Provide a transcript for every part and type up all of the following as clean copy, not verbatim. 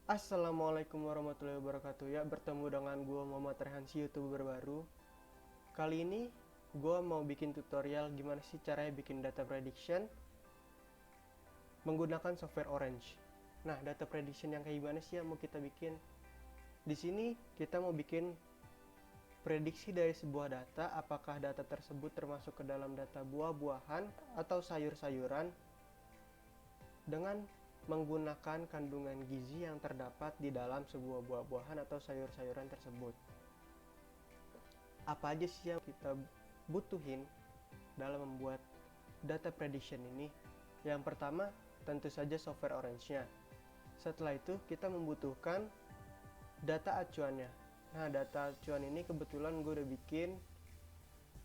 Assalamualaikum warahmatullahi wabarakatuh. Ya, bertemu dengan gue Muhammad Rehan, si YouTuber baru. Kali ini gue mau bikin tutorial gimana sih caranya bikin data prediction menggunakan software Orange. Nah, data prediction yang kayak gimana sih yang mau kita bikin? Di sini kita mau bikin prediksi dari sebuah data, apakah data tersebut termasuk ke dalam data buah-buahan atau sayur-sayuran dengan menggunakan kandungan gizi yang terdapat di dalam sebuah buah-buahan atau sayur-sayuran tersebut. Apa aja sih yang kita butuhin dalam membuat data prediction ini? Yang pertama, tentu saja software Orange-nya. Setelah itu, kita membutuhkan data acuannya. Nah, data acuan ini kebetulan gue udah bikin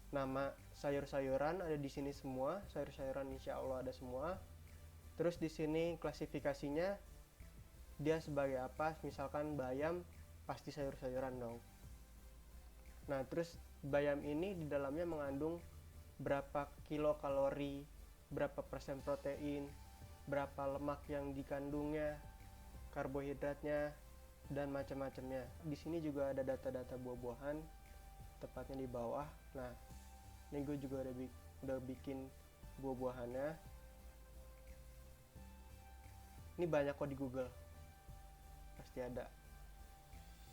nama sayur-sayuran ada di sini semua. Sayur-sayuran insya Allah ada semua. Terus di sini klasifikasinya dia sebagai apa? Misalkan bayam pasti sayur-sayuran dong. Nah, terus bayam ini di dalamnya mengandung berapa kilokalori, berapa persen protein, berapa lemak yang dikandungnya, karbohidratnya, dan macam-macamnya. Di sini juga ada data-data buah-buahan, tepatnya di bawah. Nah, ini gue juga udah bikin buah-buahannya. Ini banyak kok di Google, pasti ada.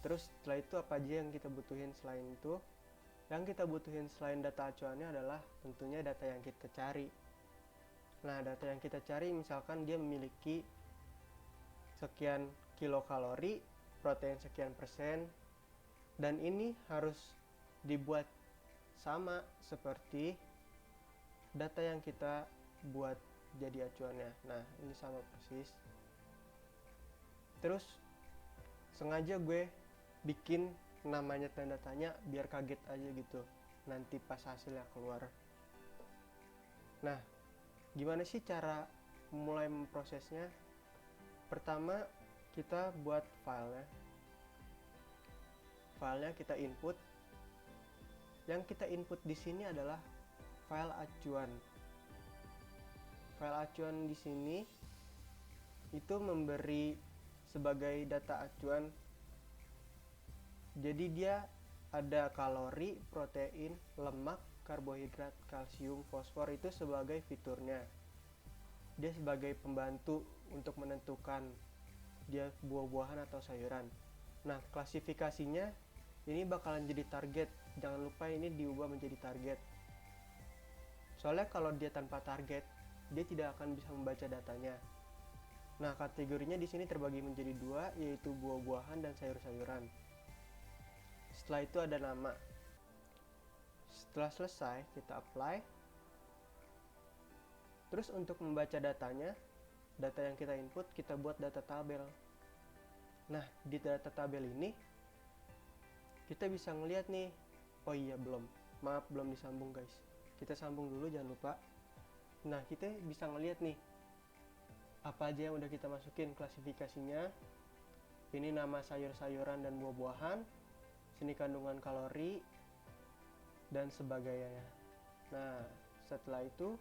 Terus setelah itu apa aja yang kita butuhin selain itu? Yang kita butuhin selain data acuannya adalah tentunya data yang kita cari. Nah, data yang kita cari misalkan dia memiliki sekian kilokalori, protein sekian persen, dan ini harus dibuat sama seperti data yang kita buat jadi acuannya. Nah, ini sama persis. Terus sengaja gue bikin namanya tanda tanya biar kaget aja gitu nanti pas hasilnya keluar. Nah, gimana sih cara mulai memprosesnya? Pertama, kita buat filenya. Filenya kita input. Yang kita input di sini adalah file acuan. File acuan di sini itu memberi sebagai data acuan. Jadi dia ada kalori, protein, lemak, karbohidrat, kalsium, fosfor itu sebagai fiturnya. Dia sebagai pembantu untuk menentukan dia buah-buahan atau sayuran. Nah, klasifikasinya ini bakalan jadi target. Jangan lupa ini diubah menjadi target. Soalnya kalau dia tanpa target, dia tidak akan bisa membaca datanya. Nah, kategorinya di sini terbagi menjadi dua, yaitu buah-buahan dan sayur-sayuran. Setelah itu ada nama. Setelah selesai, kita apply. Terus untuk membaca datanya, data yang kita input, kita buat data tabel. Nah, di data tabel ini, kita bisa ngeliat nih. Oh iya, maaf belum disambung guys. Kita sambung dulu, jangan lupa. Nah, kita bisa ngeliat nih, apa aja yang udah kita masukin klasifikasinya. Ini nama sayur-sayuran dan buah-buahan. Sini kandungan kalori, dan sebagainya. Nah, setelah itu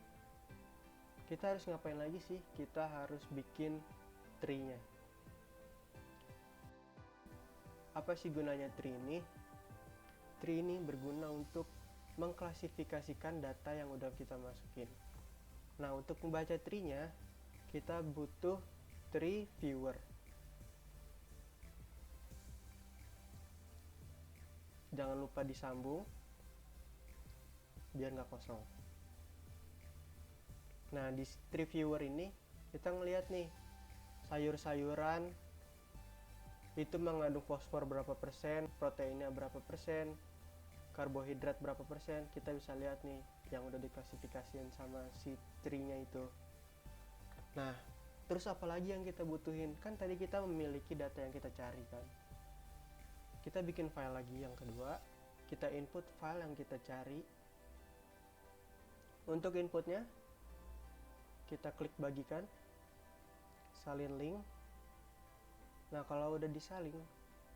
kita harus ngapain lagi sih? Kita harus bikin tree-nya. Apa sih gunanya tree ini? Tree ini berguna untuk mengklasifikasikan data yang udah kita masukin. Nah, untuk membaca tree-nya, kita butuh tree viewer. Jangan lupa disambung biar nggak kosong. Nah, di tree viewer ini kita ngelihat nih sayur-sayuran itu mengandung fosfor berapa persen, proteinnya berapa persen, karbohidrat berapa persen. Kita bisa lihat nih yang udah diklasifikasiin sama si tree-nya itu. Nah, terus apa lagi yang kita butuhin? Kan tadi kita memiliki data yang kita cari kan. Kita bikin file lagi yang kedua, kita input file yang kita cari. Untuk inputnya, kita klik bagikan, salin link. Nah, kalau udah disalin,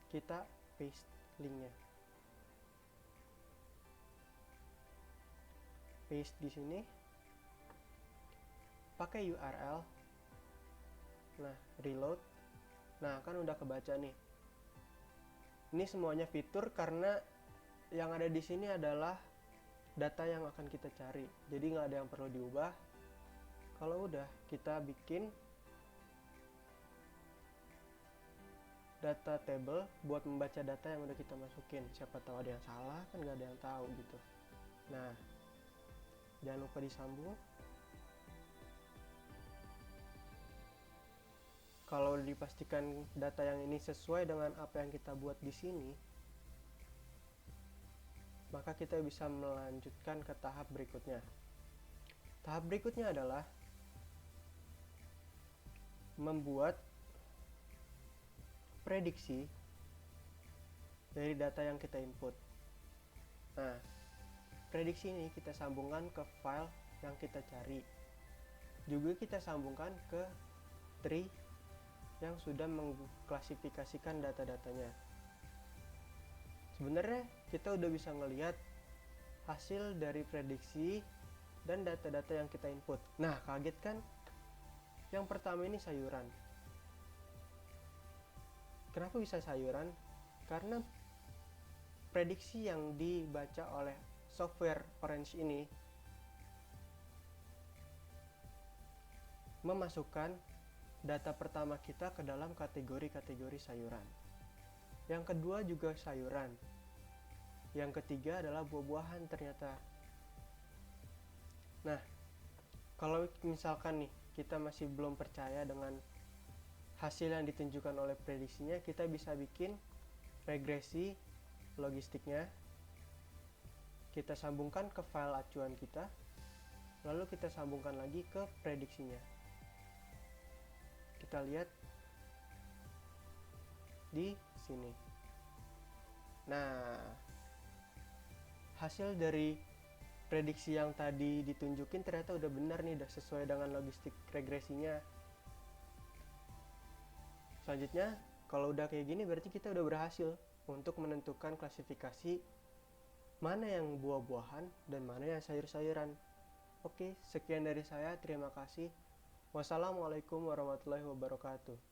kita paste linknya. Paste di sini, pakai URL. Nah, reload. Nah, kan udah kebaca nih. Ini semuanya fitur karena yang ada di sini adalah data yang akan kita cari. Jadi nggak ada yang perlu diubah. Kalau udah, kita bikin data table buat membaca data yang udah kita masukin. Siapa tahu ada yang salah, kan nggak ada yang tahu gitu. Nah, jangan lupa disambung. Kalau dipastikan data yang ini sesuai dengan apa yang kita buat di sini, maka kita bisa melanjutkan ke tahap berikutnya. Tahap berikutnya adalah membuat prediksi dari data yang kita input. Nah, prediksi ini kita sambungkan ke file yang kita cari. Juga kita sambungkan ke tree yang sudah mengklasifikasikan data-datanya. Sebenarnya kita udah bisa ngelihat hasil dari prediksi dan data-data yang kita input. Nah, kaget kan? Yang pertama ini sayuran. Kenapa bisa sayuran? Karena prediksi yang dibaca oleh software Orange ini memasukkan data pertama kita ke dalam kategori-kategori sayuran. Yang kedua juga sayuran. Yang ketiga adalah buah-buahan ternyata. Nah, kalau misalkan nih kita masih belum percaya dengan hasil yang ditunjukkan oleh prediksinya, kita bisa bikin regresi logistiknya. Kita sambungkan ke file acuan kita, lalu kita sambungkan lagi ke prediksinya. Kita lihat di sini. Nah, hasil dari prediksi yang tadi ditunjukin ternyata udah benar nih, udah sesuai dengan logistik regresinya. Selanjutnya, kalau udah kayak gini berarti kita udah berhasil untuk menentukan klasifikasi mana yang buah-buahan dan mana yang sayur-sayuran. Oke, sekian dari saya. Terima kasih. Wassalamualaikum warahmatullahi wabarakatuh.